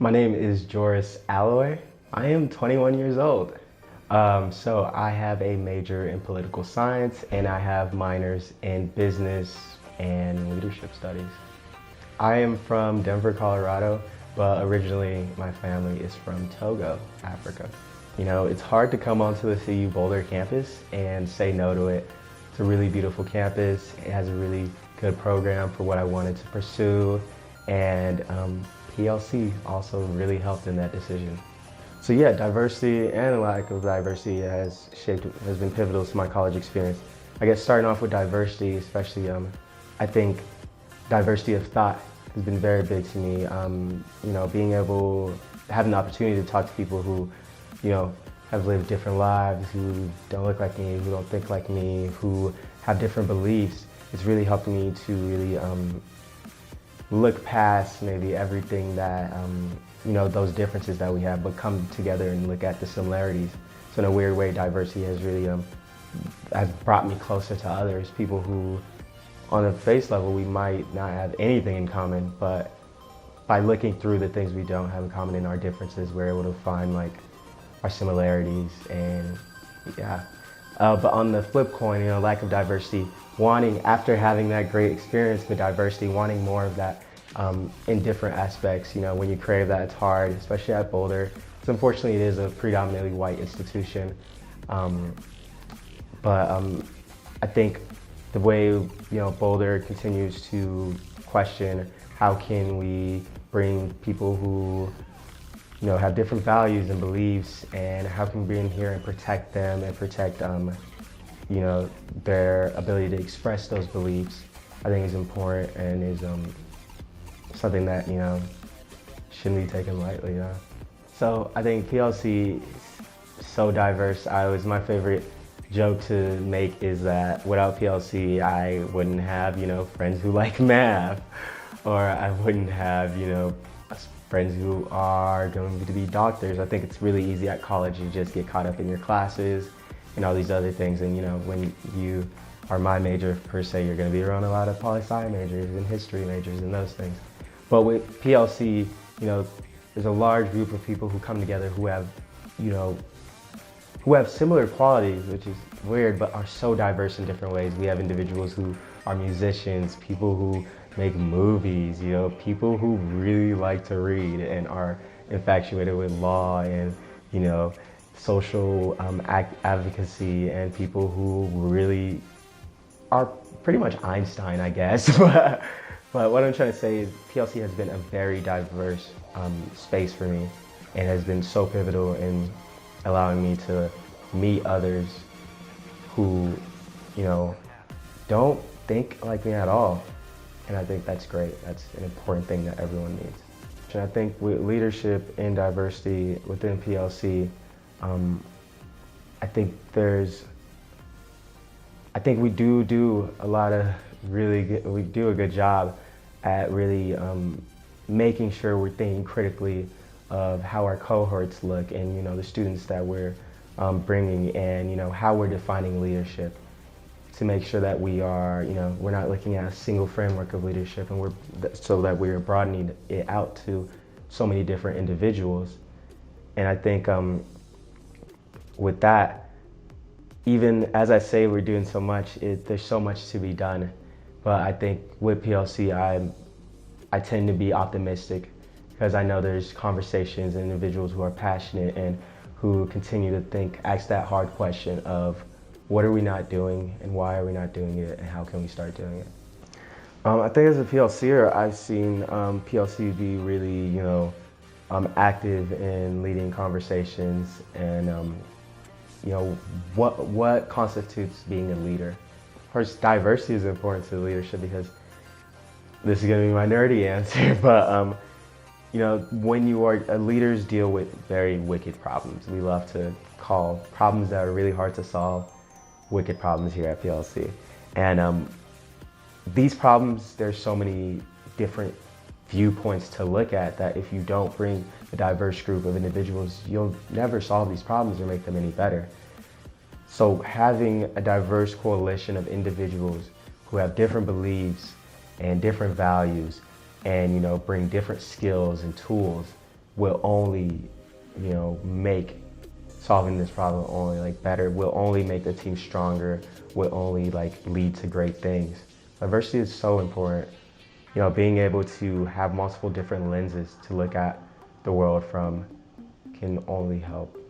My name is Joris Alawoe. I am 21 years old. So I have a major in political science and I have minors in business and leadership studies. I am from Denver, Colorado, but originally my family is from Togo, Africa. You know, it's hard to come onto the CU Boulder campus and say no to it. It's a really beautiful campus. It has a really good program for what I wanted to pursue, and PLC also really helped in that decision. So yeah, diversity and lack of diversity has been pivotal to my college experience. I guess starting off with diversity, especially, I think diversity of thought has been very big to me. You know, having the opportunity to talk to people who, you know, have lived different lives, who don't look like me, who don't think like me, who have different beliefs. It's really helped me to really look past maybe everything that, you know, those differences that we have, but come together and look at the similarities. So in a weird way, diversity has really has brought me closer to others, people who on a face level we might not have anything in common, but by looking through the things we don't have in common in our differences, we're able to find like our similarities. And yeah. But on the flip coin, you know, lack of diversity, after having that great experience with diversity, wanting more of that in different aspects. You know, when you crave that, it's hard, especially at Boulder. So unfortunately, it is a predominantly white institution. But I think the way, you know, Boulder continues to question how can we bring people who, you know, have different values and beliefs, and how can we be in here and protect them and protect, you know, their ability to express those beliefs, I think is important and is something that, you know, shouldn't be taken lightly. Yeah. So I think PLC is so diverse. My favorite joke to make is that without PLC, I wouldn't have, you know, friends who like math, or I wouldn't have, you know, friends who are going to be doctors. I think it's really easy at college to just get caught up in your classes and all these other things. And, you know, when you are my major per se, you're going to be around a lot of poli-sci majors and history majors and those things. But with PLC, you know, there's a large group of people who come together who have, you know, who have similar qualities, which is weird, but are so diverse in different ways. We have individuals who are musicians, people who make movies, you know, people who really like to read and are infatuated with law and, you know, social advocacy, and people who really are pretty much Einstein, I guess. But what I'm trying to say is PLC has been a very diverse space for me, and has been so pivotal in allowing me to meet others who, you know, don't think like me at all. And I think that's great. That's an important thing that everyone needs. And I think with leadership and diversity within PLC, I think we do a lot of we do a good job at really making sure we're thinking critically of how our cohorts look, and, you know, the students that we're bringing, and, you know, how we're defining leadership, to make sure that we are, you know, we're not looking at a single framework of leadership, and so that we're broadening it out to so many different individuals. And I think with that, even as I say we're doing so much, there's so much to be done. But I think with PLC, I tend to be optimistic, because I know there's conversations and individuals who are passionate and who continue to ask that hard question of, what are we not doing, and why are we not doing it, and how can we start doing it? I think as a PLCer, I've seen PLC be really, you know, active in leading conversations, and you know, what constitutes being a leader. Of course, diversity is important to leadership, because this is going to be my nerdy answer, but you know, when leaders deal with very wicked problems. We love to call problems that are really hard to solve wicked problems here at PLC. And these problems, there's so many different viewpoints to look at, that if you don't bring a diverse group of individuals, you'll never solve these problems or make them any better. So having a diverse coalition of individuals who have different beliefs and different values, and, you know, bring different skills and tools will only, make solving this problem only like better, will only make the team stronger, will only like lead to great things. Diversity is so important. Being able to have multiple different lenses to look at the world from can only help.